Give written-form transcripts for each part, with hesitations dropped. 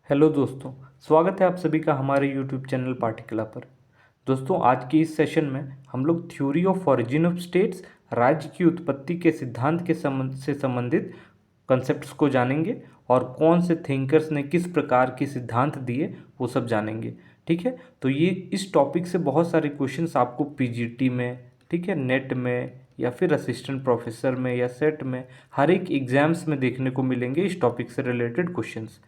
Hello दोस्तों, स्वागत है आप सभी का हमारे यूट्यूब चैनल पाठ्यकला पर। दोस्तों, आज के इस सेशन में हम लोग theory of origin of states, राज्य की उत्पत्ति के सिद्धांत के से संबंधित कंसेप्ट्स को जानेंगे और कौन से थिंकर्स ने किस प्रकार के सिद्धांत दिए वो सब जानेंगे। ठीक है, तो ये इस टॉपिक से बहुत सारे क्वेश्चंस आपको पीजीटी में, ठीक है, नेट में या फिर असिस्टेंट प्रोफेसर में या सेट में, हर एक एग्जाम्स में देखने को मिलेंगे इस टॉपिक से रिलेटेड क्वेश्चंस।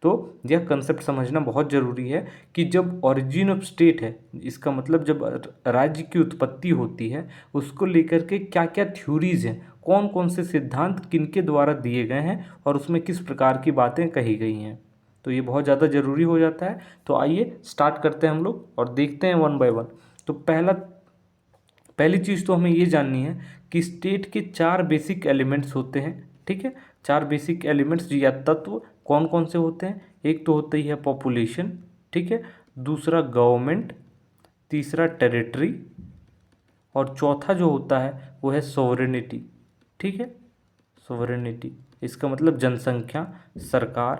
तो यह कंसेप्ट समझना बहुत ज़रूरी है कि जब ओरिजिन ऑफ स्टेट है, इसका मतलब जब राज्य की उत्पत्ति होती है, उसको लेकर के क्या क्या थ्योरीज हैं, कौन कौन से सिद्धांत किनके द्वारा दिए गए हैं और उसमें किस प्रकार की बातें कही गई हैं। तो ये बहुत ज़्यादा ज़रूरी हो जाता है। तो आइए स्टार्ट करते हैं हम लोग और देखते हैं वन बाय वन। तो पहली चीज़ तो हमें ये जाननी है कि स्टेट के चार बेसिक एलिमेंट्स होते हैं। ठीक है, चार बेसिक एलिमेंट्स या तत्व कौन कौन से होते हैं। एक तो होती है पॉपुलेशन, ठीक है, दूसरा गवर्नमेंट, तीसरा टेरिटरी और चौथा जो होता है वो है सोवरेनिटी। ठीक है, सोवरेनिटी इसका मतलब जनसंख्या, सरकार,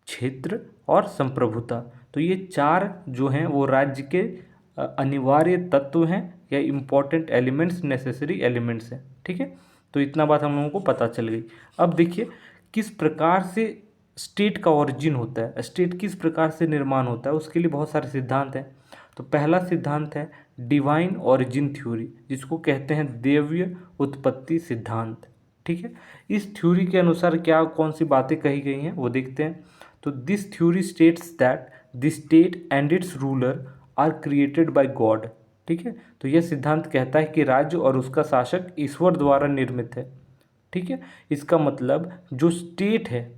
क्षेत्र और संप्रभुता। तो ये चार जो हैं वो राज्य के अनिवार्य तत्व हैं या इम्पॉर्टेंट एलिमेंट्स, नेसेसरी एलिमेंट्स हैं। ठीक है, तो इतना बात हम लोगों को पता चल गई। अब देखिए किस प्रकार से स्टेट का ओरिजिन होता है, स्टेट किस प्रकार से निर्माण होता है, उसके लिए बहुत सारे सिद्धांत हैं। तो पहला सिद्धांत है डिवाइन ओरिजिन थ्योरी, जिसको कहते हैं देव्य उत्पत्ति सिद्धांत। ठीक है, इस थ्योरी के अनुसार क्या कौन सी बातें कही गई हैं वो देखते हैं। तो this theory states that the state and its ruler are created by God. ठीक है, तो यह सिद्धांत कहता है कि राज्य और उसका शासक ईश्वर द्वारा निर्मित है। ठीक है, इसका मतलब जो स्टेट है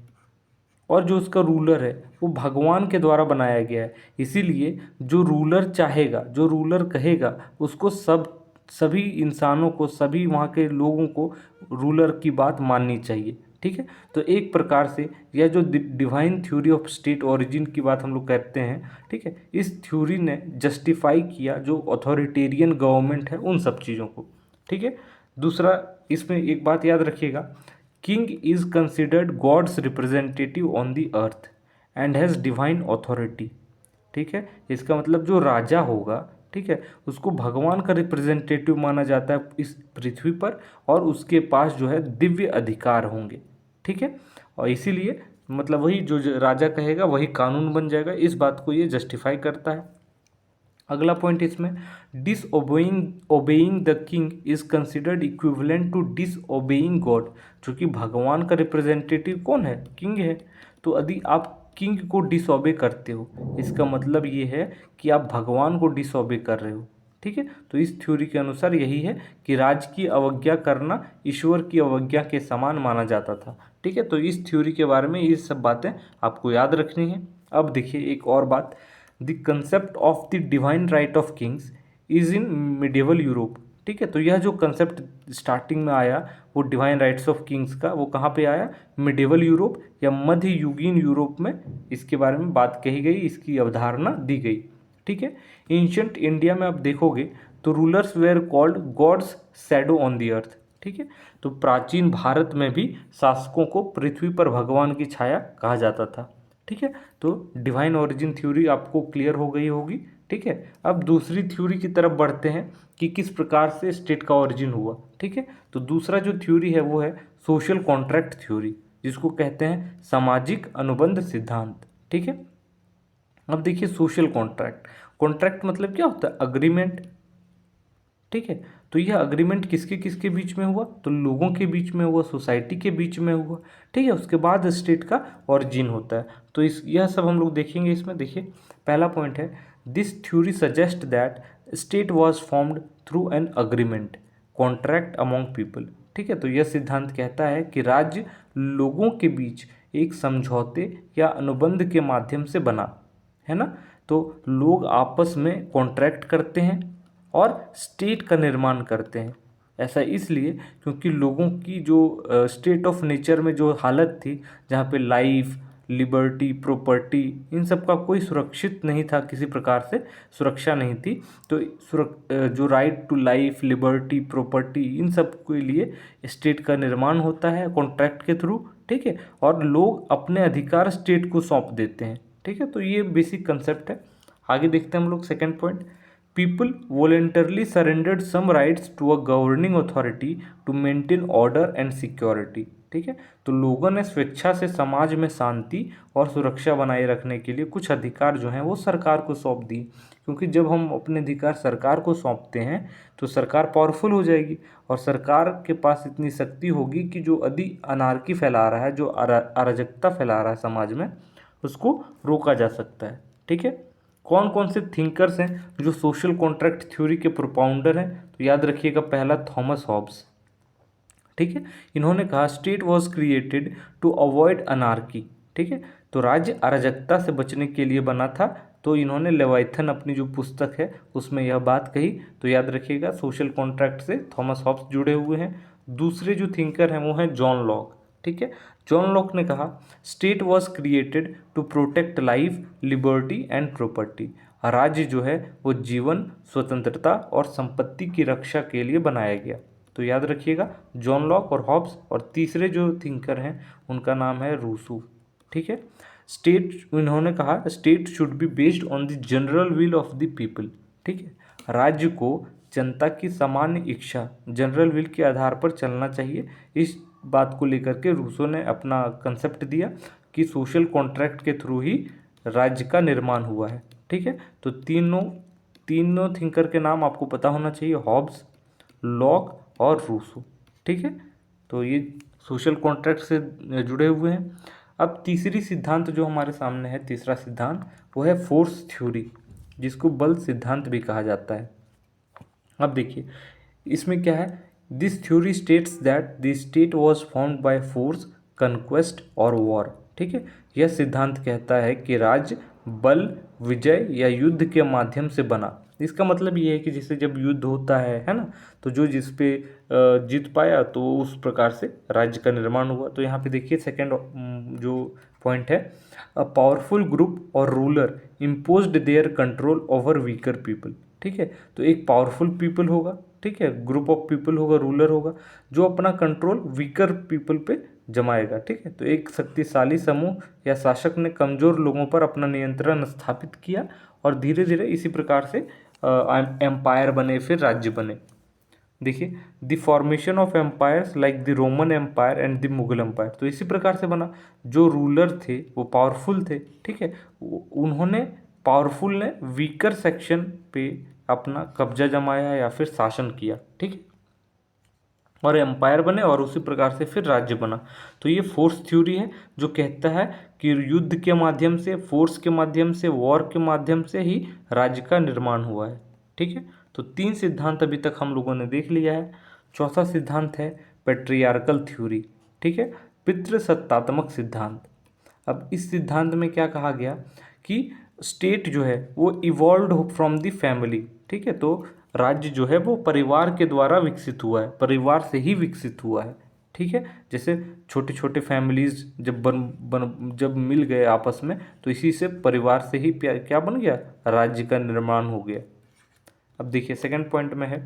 और जो उसका रूलर है वो भगवान के द्वारा बनाया गया है। इसीलिए जो रूलर चाहेगा, जो रूलर कहेगा, उसको सभी इंसानों को, सभी वहाँ के लोगों को रूलर की बात माननी चाहिए। ठीक है, तो एक प्रकार से यह जो divine theory of state origin की बात हम लोग करते हैं, ठीक है, इस थ्योरी ने जस्टिफाई किया जो अथॉरिटेरियन गवर्नमेंट है उन सब चीज़ों को। ठीक है, दूसरा इसमें एक बात याद रखिएगा, king is considered God's representative on the earth and has divine authority. ठीक है, इसका मतलब जो राजा होगा, ठीक है, उसको भगवान का रिप्रेजेंटेटिव माना जाता है इस पृथ्वी पर और उसके पास जो है दिव्य अधिकार होंगे। ठीक है, और इसीलिए मतलब वही जो राजा कहेगा वही कानून बन जाएगा, इस बात को ये जस्टिफाई करता है। अगला पॉइंट इसमें obeying the king is considered equivalent to disobeying God. चूँकि भगवान का रिप्रेजेंटेटिव कौन है, किंग है। तो यदि आप किंग को डिसओबे करते हो, इसका मतलब ये है कि आप भगवान को डिसओबे कर रहे हो। ठीक है, तो इस थ्योरी के अनुसार यही है कि राज्य की अवज्ञा करना ईश्वर की अवज्ञा के समान माना जाता था। ठीक है, तो इस थ्योरी के बारे में ये सब बातें आपको याद रखनी है। अब देखिए एक और बात, the concept of the divine right of Kings is in medieval Europe. ठीक है, तो यह जो कंसेप्ट स्टार्टिंग में आया वो डिवाइन राइट्स ऑफ किंग्स का, वो कहाँ पे आया, मिडिवल यूरोप या मध्य युगीन यूरोप में इसके बारे में बात कही गई, इसकी अवधारणा दी गई। ठीक है, एंशियंट इंडिया में आप देखोगे तो rulers were called God's shadow on the earth. ठीक है, तो प्राचीन भारत में भी शासकों को पृथ्वी पर भगवान की छाया कहा जाता था। ठीक है, तो डिवाइन ओरिजिन थ्योरी आपको क्लियर हो गई होगी। ठीक है, अब दूसरी थ्योरी की तरफ बढ़ते हैं कि किस प्रकार से स्टेट का ओरिजिन हुआ। ठीक है, तो दूसरा जो थ्योरी है वो है सोशल कॉन्ट्रैक्ट थ्योरी, जिसको कहते हैं सामाजिक अनुबंध सिद्धांत। ठीक है, अब देखिए सोशल कॉन्ट्रैक्ट, कॉन्ट्रैक्ट मतलब क्या होता है, अग्रीमेंट। ठीक है, तो यह अग्रीमेंट किसके किसके बीच में हुआ, तो लोगों के बीच में हुआ, सोसाइटी के बीच में हुआ। ठीक है, उसके बाद स्टेट का ओरिजिन होता है। तो इस यह सब हम लोग देखेंगे इसमें। देखिए पहला पॉइंट है, this theory suggest that state was formed through an agreement contract among people. ठीक है, तो यह सिद्धांत कहता है कि राज्य लोगों के बीच एक समझौते या अनुबंध के माध्यम से बना है ना। तो लोग आपस में कॉन्ट्रैक्ट करते हैं और स्टेट का निर्माण करते हैं। ऐसा इसलिए क्योंकि लोगों की जो स्टेट ऑफ नेचर में जो हालत थी, जहाँ पे लाइफ, लिबर्टी, प्रॉपर्टी, इन सब का कोई सुरक्षित नहीं था, किसी प्रकार से सुरक्षा नहीं थी। तो जो right to life, liberty, property, इन सब के लिए स्टेट का निर्माण होता है कॉन्ट्रैक्ट के थ्रू। ठीक है, और लोग अपने अधिकार स्टेट को सौंप देते हैं। ठीक है, तो ये बेसिक कंसेप्ट है। आगे देखते हैं हम लोग second point. People voluntarily surrendered some rights to a governing authority to maintain order and security. ठीक है, तो लोगों ने स्वेच्छा से समाज में शांति और सुरक्षा बनाए रखने के लिए कुछ अधिकार जो हैं वो सरकार को सौंप दी, क्योंकि जब हम अपने अधिकार सरकार को सौंपते हैं तो सरकार पावरफुल हो जाएगी और सरकार के पास इतनी शक्ति होगी कि जो यदि अनार्की फैला रहा है, जो अराजकता फैला रहा है समाज में, उसको रोका जा सकता है। ठीक है, कौन कौन से थिंकर्स हैं जो सोशल कॉन्ट्रैक्ट थ्योरी के प्रोपाउंडर हैं? तो याद रखिएगा, पहला थॉमस हॉब्स। ठीक है, इन्होंने कहा state was created to avoid anarchy. ठीक है, तो राज्य अराजकता से बचने के लिए बना था। तो इन्होंने लेवाइथन अपनी जो पुस्तक है उसमें यह बात कही। तो याद रखिएगा, सोशल कॉन्ट्रैक्ट से थॉमस हॉब्स जुड़े हुए हैं। दूसरे जो थिंकर हैं वो हैं जॉन लॉक। ठीक है, जॉन लॉक ने कहा state was created to protect life, liberty and property. राज्य जो है वो जीवन, स्वतंत्रता और संपत्ति की रक्षा के लिए बनाया गया। तो याद रखिएगा, जॉन लॉक और हॉब्स। और तीसरे जो थिंकर हैं उनका नाम है रूसो। ठीक है, स्टेट, इन्होंने कहा state should be based on the general will of the people. ठीक है, राज्य को जनता की सामान्य इच्छा, जनरल विल के आधार पर चलना चाहिए। इस बात को लेकर के रूसो ने अपना कंसेप्ट दिया कि सोशल कॉन्ट्रैक्ट के थ्रू ही राज्य का निर्माण हुआ है। ठीक है, तो तीनों तीनों थिंकर के नाम आपको पता होना चाहिए, हॉब्स, लॉक और रूसो। ठीक है, तो ये सोशल कॉन्ट्रैक्ट से जुड़े हुए हैं। अब तीसरी सिद्धांत जो हमारे सामने है, तीसरा सिद्धांत, वो है फोर्स थ्योरी, जिसको बल सिद्धांत भी कहा जाता है। अब देखिए इसमें क्या है, this theory states that the state was found by force, conquest और वॉर। ठीक है, यह सिद्धांत कहता है कि राज्य बल, विजय या युद्ध के माध्यम से बना। इसका मतलब ये है कि जैसे जब युद्ध होता है ना, तो जो जिस पे जीत पाया तो उस प्रकार से राज्य का निर्माण हुआ। तो यहाँ पे देखिए सेकंड जो पॉइंट है, अ पावरफुल ग्रुप और ruler imposed their control over weaker people. ठीक है, तो एक पावरफुल पीपल होगा, ठीक है, ग्रुप ऑफ पीपल होगा, रूलर होगा, जो अपना कंट्रोल वीकर पीपल पे जमाएगा। ठीक है, तो एक शक्तिशाली समूह या शासक ने कमजोर लोगों पर अपना नियंत्रण स्थापित किया और धीरे धीरे इसी प्रकार से एम्पायर बने, फिर राज्य बने। देखिए, the formation of empires like the Roman empire and the Mughal empire, तो इसी प्रकार से बना। जो रूलर थे वो पावरफुल थे। ठीक है, उन्होंने, पावरफुल ने वीकर सेक्शन पे अपना कब्जा जमाया या फिर शासन किया। ठीक है, और एम्पायर बने और उसी प्रकार से फिर राज्य बना। तो ये फोर्स थ्योरी है जो कहता है कि युद्ध के माध्यम से, फोर्स के माध्यम से, वॉर के माध्यम से ही राज्य का निर्माण हुआ है। ठीक है, तो तीन सिद्धांत अभी तक हम लोगों ने देख लिया है। चौथा सिद्धांत है पेट्रियार्कल थ्योरी। ठीक है, पितृसत्तात्मक सिद्धांत। अब इस सिद्धांत में क्या कहा गया कि स्टेट जो है वो इवॉल्व फ्रॉम द फैमिली। ठीक है, तो राज्य जो है वो परिवार के द्वारा विकसित हुआ है, परिवार से ही विकसित हुआ है। ठीक है, जैसे छोटे छोटे फैमिलीज जब मिल गए आपस में, तो इसी से परिवार से ही क्या बन गया, राज्य का निर्माण हो गया। अब देखिए सेकंड पॉइंट में है,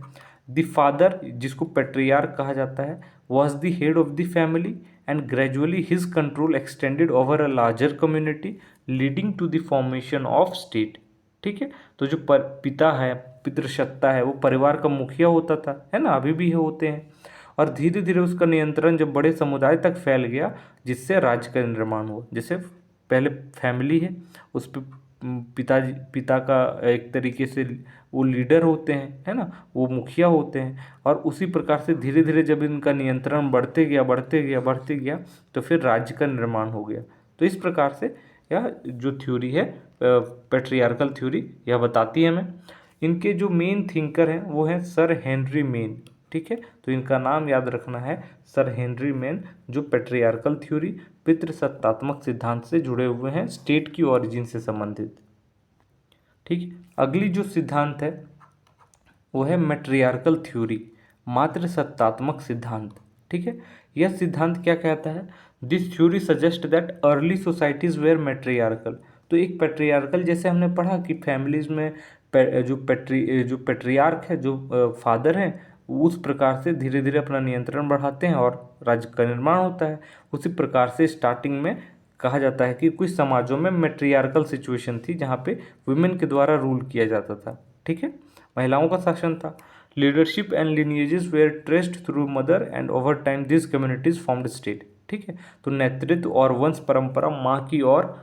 द फादर, जिसको पेट्रियार्क कहा जाता है, was the head of the family and gradually his control extended over a larger community leading to the formation of state. ठीक है, तो जो पिता है, पितृसत्ता है, वो परिवार का मुखिया होता था, है ना, अभी भी होते हैं। और धीरे धीरे उसका नियंत्रण जब बड़े समुदाय तक फैल गया, जिससे राज्य का निर्माण हुआ। जैसे पहले फैमिली है, उस पर पिता का एक तरीके से वो लीडर होते हैं, है ना, वो मुखिया होते हैं। और उसी प्रकार से धीरे धीरे जब इनका नियंत्रण बढ़ते गया, बढ़ते गया, बढ़ते गया, तो फिर राज्य का निर्माण हो गया। तो इस प्रकार से यह जो थ्योरी है, पेट्रियार्कल थ्योरी, यह बताती है हमें। इनके जो मेन थिंकर हैं वो हैं सर हेनरी मेन। ठीक है, तो इनका नाम याद रखना है, सर हेनरी मेन, जो पेट्रियार्कल थ्योरी, पितृसत्तात्मक सिद्धांत से जुड़े हुए हैं, स्टेट की ओरिजिन से संबंधित। ठीक है, अगली जो सिद्धांत है वो है मैट्रियार्कल थ्योरी, मातृसत्तात्मक सिद्धांत। ठीक है, यह सिद्धांत क्या कहता है, this theory suggest that early societies were matriarchal. तो एक पैट्रियार्कल, जैसे हमने पढ़ा कि फैमिलीज में जो पैट्रियार्क है, जो फादर हैं, उस प्रकार से धीरे धीरे अपना नियंत्रण बढ़ाते हैं और राज्य का निर्माण होता है। उसी प्रकार से स्टार्टिंग में कहा जाता है कि कुछ समाजों में मैट्रियार्कल सिचुएशन थी जहाँ पे वुमेन के द्वारा रूल किया जाता था, ठीक है, महिलाओं का शासन था। Leadership and lineages were traced through mother and over time this communities formed state, ठीक है। तो नेतृत्व और वंश परंपरा माँ की ओर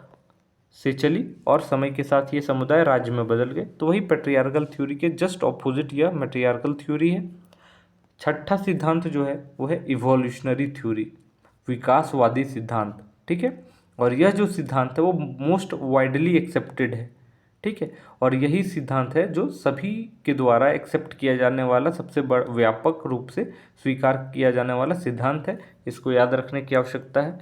से चली और समय के साथ ये समुदाय राज्य में बदल गए। तो वही पैट्रियार्कल थ्योरी के जस्ट ऑपोजिट यह मैट्रियार्कल थ्योरी है। छठा सिद्धांत जो है वो है इवोल्यूशनरी थ्योरी, विकासवादी सिद्धांत, ठीक है। और यह जो सिद्धांत है वो मोस्ट वाइडली एक्सेप्टेड है, ठीक है। और यही सिद्धांत है जो सभी के द्वारा एक्सेप्ट किया जाने वाला सबसे बड़ा व्यापक रूप से स्वीकार किया जाने वाला सिद्धांत है। इसको याद रखने की आवश्यकता है।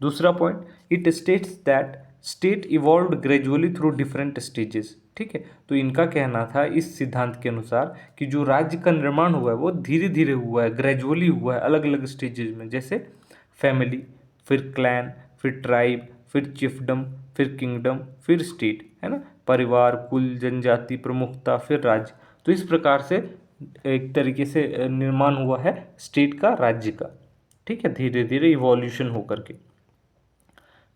दूसरा point, it states that state evolved gradually through different stages, ठीक है। तो इनका कहना था इस सिद्धांत के अनुसार कि जो राज्य का निर्माण हुआ है वो धीरे धीरे हुआ है, ग्रेजुअली हुआ है, अलग अलग स्टेजेस में, जैसे फैमिली, फिर क्लैन, फिर ट्राइब, फिर चिफडम, फिर किंगडम, फिर स्टेट, है ना, परिवार, कुल, जनजाति, प्रमुखता, फिर राज्य। तो इस प्रकार से एक तरीके से निर्माण हुआ है स्टेट का, राज्य का, ठीक है, धीरे धीरे इवोल्यूशन होकर के,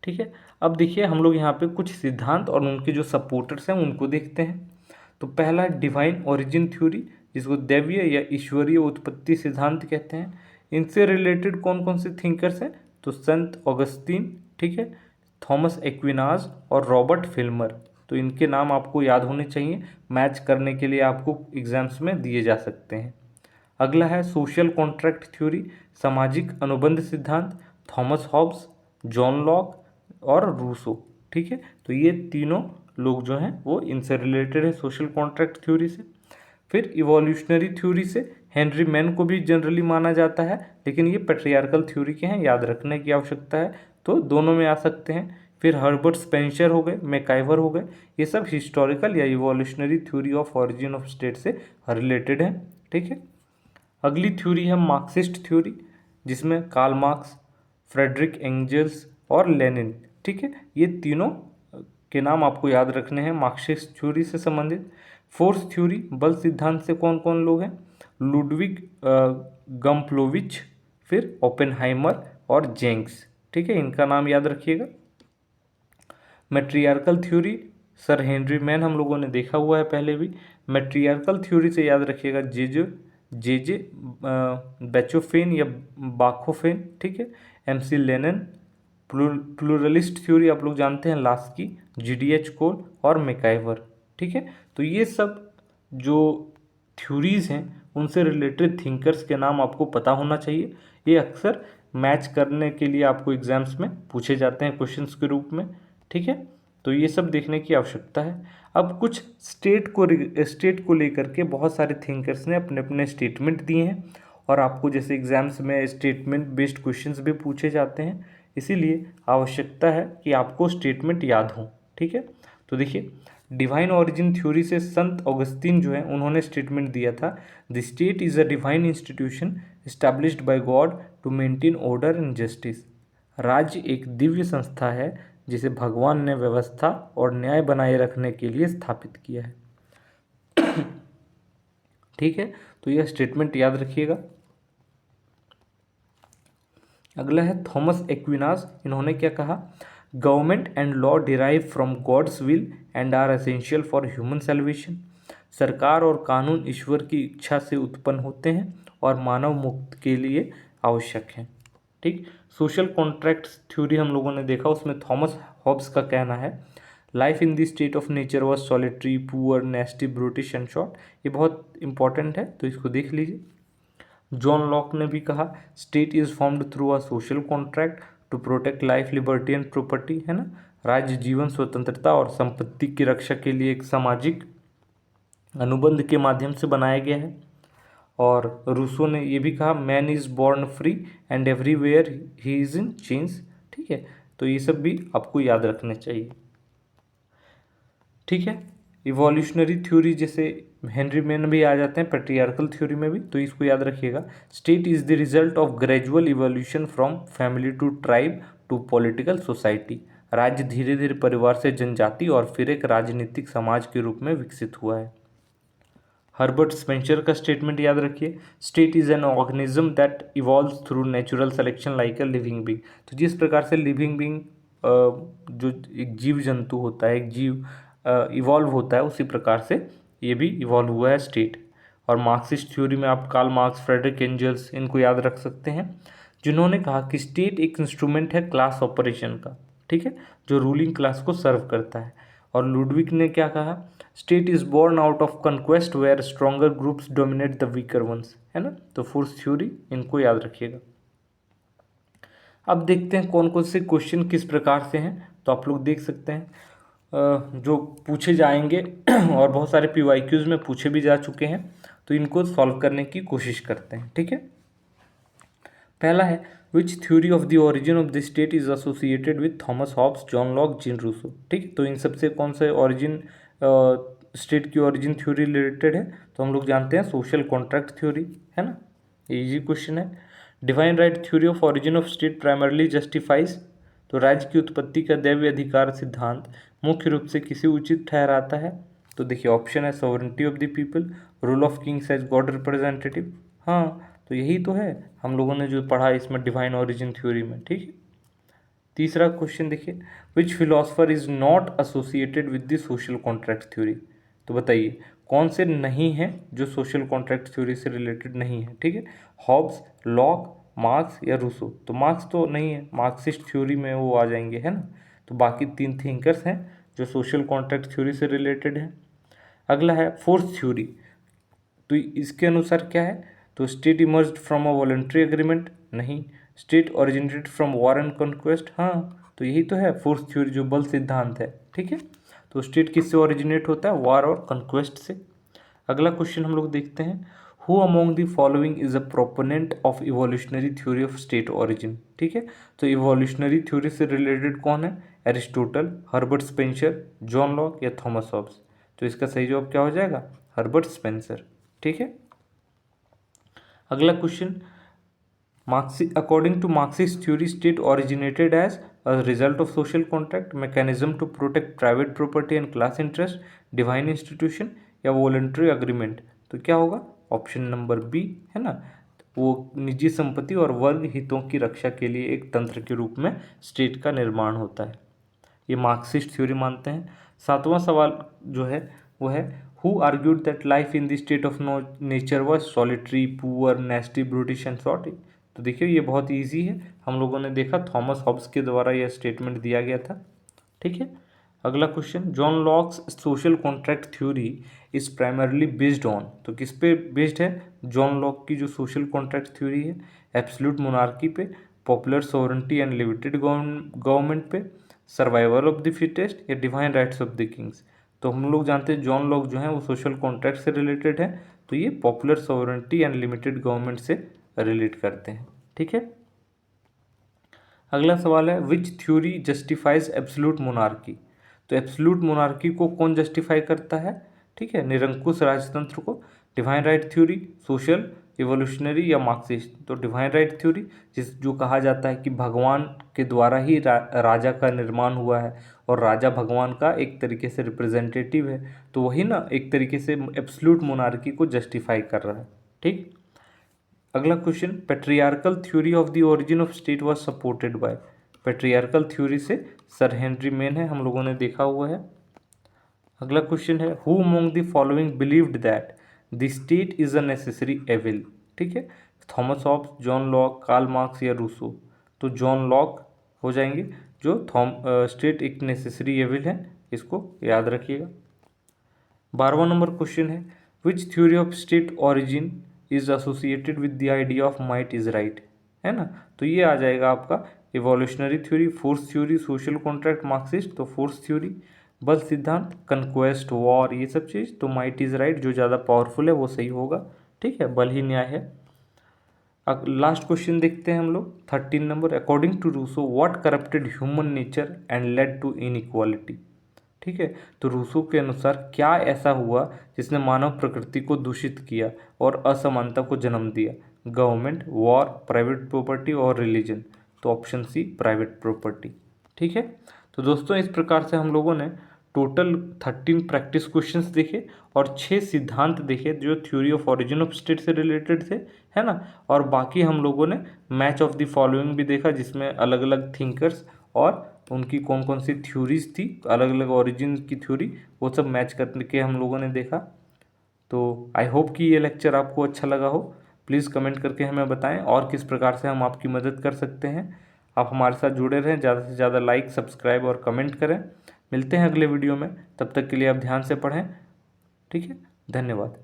ठीक है। अब देखिए हम लोग यहाँ पे कुछ सिद्धांत और उनके जो सपोर्टर्स हैं उनको देखते हैं। तो पहला डिवाइन ओरिजिन थ्योरी, जिसको दैवीय या ईश्वरीय उत्पत्ति सिद्धांत कहते हैं। इनसे रिलेटेड कौन कौन से थिंकर्स हैं, तो संत ऑगस्टीन, ठीक है, थॉमस एक्विनाज और रॉबर्ट फिल्मर। तो इनके नाम आपको याद होने चाहिए, मैच करने के लिए आपको एग्जाम्स में दिए जा सकते हैं। अगला है सोशल कॉन्ट्रैक्ट थ्योरी, सामाजिक अनुबंध सिद्धांत, थॉमस हॉब्स, जॉन लॉक और रूसो, ठीक है। तो ये तीनों लोग जो हैं वो इनसे रिलेटेड है सोशल कॉन्ट्रैक्ट थ्योरी से। फिर इवोल्यूशनरी थ्योरी से हेनरी मैन को भी जनरली माना जाता है, लेकिन ये पैट्रियार्कल थ्योरी के हैं, याद रखने की आवश्यकता है, तो दोनों में आ सकते हैं। फिर हर्बर्ट स्पेंसर हो गए, मैकाइवर हो गए, ये सब हिस्टोरिकल या evolutionary theory of origin of state से रिलेटेड है, ठीक है। अगली थ्योरी है मार्क्सिस्ट थ्योरी, जिसमें कार्ल मार्क्स, फ्रेडरिक एंजल्स और लेनिन, ठीक है, ये तीनों के नाम आपको याद रखने हैं मार्क्सिस्ट थ्योरी से संबंधित। फोर्थ थ्योरी बल सिद्धांत से कौन कौन लोग हैं, लुडविग गम्प्लोविच, फिर ओपेनहाइमर और जेंग्स, ठीक है, इनका नाम याद रखिएगा। मैट्रियार्कल थ्योरी, सर हेनरी मैन हम लोगों ने देखा हुआ है पहले भी। मैट्रियार्कल थ्योरी से याद रखिएगा जे बेचोफेन या बाखोफेन, ठीक है, एमसी लेनिन। प्लूरलिस्ट थ्योरी आप लोग जानते हैं, लास्की, जीडीएच कोल और मैकाइवर, ठीक है। तो ये सब जो थ्योरीज हैं उनसे रिलेटेड थिंकर्स के नाम आपको पता होना चाहिए। ये अक्सर मैच करने के लिए आपको एग्जाम्स में पूछे जाते हैं क्वेश्चंस के रूप में, ठीक है। तो ये सब देखने की आवश्यकता है। अब कुछ स्टेट को लेकर के बहुत सारे थिंकर्स ने अपने अपने स्टेटमेंट दिए हैं, और आपको जैसे एग्जाम्स में स्टेटमेंट बेस्ड क्वेश्चंस भी पूछे जाते हैं, इसीलिए आवश्यकता है कि आपको स्टेटमेंट याद हो, ठीक है। तो देखिए डिवाइन ओरिजिन थ्योरी से संत ऑगस्टीन जो है उन्होंने स्टेटमेंट दिया था, the state is a divine institution established by God to maintain order and justice. राज्य एक दिव्य संस्था है जिसे भगवान ने व्यवस्था और न्याय बनाए रखने के लिए स्थापित किया है, ठीक है। तो यह स्टेटमेंट याद रखिएगा। अगला है थॉमस एक्विनास, इन्होंने क्या कहा, government and law derive from God's will and are essential for human salvation. सरकार और कानून ईश्वर की इच्छा से उत्पन्न होते हैं और मानव मुक्ति के लिए आवश्यक हैं, ठीक। सोशल कॉन्ट्रैक्ट थ्योरी हम लोगों ने देखा, उसमें थॉमस हॉब्स का कहना है, life in the state of nature was solitary, poor, nasty, brutish and short. ये बहुत इंपॉर्टेंट है, तो इसको देख लीजिए। जॉन लॉक ने भी कहा, state is formed through a social contract to protect life, liberty and property, है ना, राज्य जीवन, स्वतंत्रता और संपत्ति की रक्षा के लिए एक सामाजिक अनुबंध के माध्यम से बनाया गया है। और रूसो ने ये भी कहा, man is born free and everywhere he is in change, ठीक है। तो ये सब भी आपको याद रखने चाहिए, ठीक है। इवोल्यूशनरी थ्योरी जैसे हेनरी मैन भी आ जाते हैं पैट्रियार्कल थ्योरी में भी, तो इसको याद रखिएगा, state is the result of gradual evolution from family to tribe to political society. राज्य धीरे धीरे परिवार से जनजाति और फिर एक राजनीतिक समाज के रूप में विकसित हुआ है। हर्बर्ट स्पेंसर का स्टेटमेंट याद रखिए, state is an organism that evolves through natural selection like a living being. तो जिस प्रकार से लिविंग बीइंग जो एक जीव जंतु होता है, एक जीव इवॉल्व होता है, उसी प्रकार से ये भी इवॉल्व हुआ है स्टेट। और मार्क्सिस्ट थ्योरी में आप कार्ल मार्क्स, फ्रेडरिक एंजल्स, इनको याद रख सकते हैं, जिन्होंने कहा कि स्टेट एक इंस्ट्रूमेंट है क्लास ऑपरेशन का, ठीक है, जो रूलिंग क्लास को सर्व करता है। और लुडविग ने क्या कहा, state is born out of conquest where stronger groups dominate the weaker ones, है ना। तो फोर्स थ्योरी, इनको याद रखिएगा। अब देखते हैं कौन कौन से क्वेश्चन किस प्रकार से हैं। तो आप लोग देख सकते हैं जो पूछे जाएंगे और बहुत सारे PYQs में पूछे भी जा चुके हैं, तो इनको सॉल्व करने की कोशिश करते हैं, ठीक है। पहला है, which theory of the origin of the state is associated with Thomas Hobbes, John Locke, Jean Rousseau, ठीक है। तो इन सबसे कौन सा ओरिजिन, स्टेट की ओरिजिन थ्योरी रिलेटेड है, तो हम लोग जानते हैं सोशल कॉन्ट्रैक्ट थ्योरी, है ना। इजी क्वेश्चन है। Divine right theory of origin of state primarily justifies, तो राज्य की उत्पत्ति का दैवीय अधिकार सिद्धांत मुख्य रूप से किसे उचित ठहराता है। तो देखिए ऑप्शन है, sovereignty of the people, role of kings as God representative. हाँ, तो यही तो है हम लोगों ने जो पढ़ा इसमें डिवाइन ओरिजिन थ्योरी में, ठीक है। तीसरा क्वेश्चन देखिए, which philosopher is not associated with the social contract theory. तो बताइए कौन से नहीं है जो सोशल कॉन्ट्रैक्ट थ्योरी से रिलेटेड नहीं है, ठीक है। हॉब्स, लॉक, मार्क्स या रूसो। तो मार्क्स तो नहीं है, मार्क्सिस्ट थ्योरी में वो आ जाएंगे, है ना। तो बाकी 3 थिंकर्स हैं जो सोशल कॉन्ट्रैक्ट थ्योरी से रिलेटेड हैं। अगला है फोर्स थ्योरी, तो इसके अनुसार क्या है, तो state emerged from a voluntary agreement, नहीं। State originated from war and conquest, हाँ, तो यही तो है फोर्स थ्योरी, जो बल सिद्धांत है, ठीक है। तो स्टेट किससे ओरिजिनेट होता है, वॉर और कॉन्क्वेस्ट से। अगला क्वेश्चन हम लोग देखते हैं, who among the following is a proponent of evolutionary theory of state origin, ठीक है। तो इवोल्यूशनरी थ्योरी से रिलेटेड कौन है, Aristotle, Herbert Spencer, John Locke या थॉमस हॉब्स। तो इसका सही जवाब क्या हो जाएगा, हर्बर्ट स्पेंसर, ठीक है। अगला question, according to Marxist theory state originated as a result of social contract, mechanism to protect private property and class interest, divine institution या वॉलंटरी अग्रीमेंट। तो क्या होगा, ऑप्शन नंबर बी, है ना। वो निजी संपत्ति और वर्ग हितों की रक्षा के लिए एक तंत्र के रूप में स्टेट का निर्माण होता है, ये मार्क्सिस्ट थ्योरी मानते हैं। 7वां सवाल जो है वो है, who argued that life in the state of nature was solitary, poor, nasty, brutish and short. तो देखिए ये बहुत ईजी है, हम लोगों ने देखा थॉमस हॉब्स के द्वारा यह स्टेटमेंट दिया गया था, ठीक है। अगला question, John locks social contract theory is primarily based on, तो किस पे बेस्ड है जॉन लॉक की जो सोशल कॉन्ट्रैक्ट थ्योरी है, एब्सोल्यूट मोनार्की पे, popular sovereignty and limited government पे, सर्वाइवल ऑफ द फिटेस्ट या divine rights of the Kings. तो हम लोग जानते हैं जॉन लॉक जो है वो सोशल कॉन्ट्रैक्ट से रिलेटेड है, तो ये popular sovereignty and limited government से रिलेट करते हैं, ठीक है। अगला सवाल है, which theory justifies absolute monarchy. तो एब्सोल्यूट मोनार्की को कौन जस्टिफाई करता है, ठीक है, निरंकुश राजतंत्र को, divine right theory, social, evolutionary या मार्क्सिस्ट। तो डिवाइन राइट थ्योरी, जो कहा जाता है कि भगवान के द्वारा ही राजा का निर्माण हुआ है और राजा भगवान का एक तरीके से रिप्रेजेंटेटिव है, तो वही ना एक तरीके से एब्सोल्यूट मोनार्की को जस्टिफाई कर रहा है, ठीक। अगला question, patriarchal theory of the origin of state was supported by. Patriarchal theory से सर हेनरी मेन है, हम लोगों ने देखा हुआ है। अगला क्वेश्चन है, who among the following believed that the state is a necessary evil, ठीक है। Thomas Hobbes, John Locke, Karl Marx या रूसो। तो जॉन लॉक हो जाएंगे, जो स्टेट एक नेसेसरी एविल है, इसको याद रखिएगा। 12वां नंबर क्वेश्चन है, which theory of state origin is associated with the idea of might is right, है ना। तो ये आ जाएगा आपका evolutionary theory, force theory, social contract, Marxist. तो फोर्स थ्योरी, बल सिद्धांत, कन्क्वेस्ट, वॉर, ये सब चीज़। तो माइट इज राइट, जो ज़्यादा पावरफुल है वो सही होगा, ठीक है, बल ही न्याय है। अब लास्ट क्वेश्चन देखते हैं हम लोग, 13 number, according to Rousseau what corrupted human nature and led to inequality, ठीक है। तो रूसो के अनुसार क्या ऐसा हुआ जिसने मानव प्रकृति को दूषित किया और असमानता को जन्म दिया, गवर्नमेंट, वॉर, प्राइवेट प्रॉपर्टी और रिलीजन। तो ऑप्शन सी, प्राइवेट प्रॉपर्टी, ठीक है। तो दोस्तों इस प्रकार से हम लोगों ने टोटल 13 प्रैक्टिस क्वेश्चंस देखे और 6 सिद्धांत देखे जो theory of origin of state से रिलेटेड थे, है ना। और बाकी हम लोगों ने मैच ऑफ द फॉलोइंग भी देखा, जिसमें अलग अलग थिंकर्स और उनकी कौन कौन सी थ्योरीज थी, अलग अलग ओरिजिन की थ्योरी, वो सब मैच करके हम लोगों ने देखा। तो आई होप कि ये लेक्चर आपको अच्छा लगा हो। प्लीज़ कमेंट करके हमें बताएं और किस प्रकार से हम आपकी मदद कर सकते हैं। आप हमारे साथ जुड़े रहें, ज़्यादा से ज़्यादा लाइक, सब्सक्राइब और कमेंट करें। मिलते हैं अगले वीडियो में, तब तक के लिए आप ध्यान से पढ़ें। ठीक है, धन्यवाद।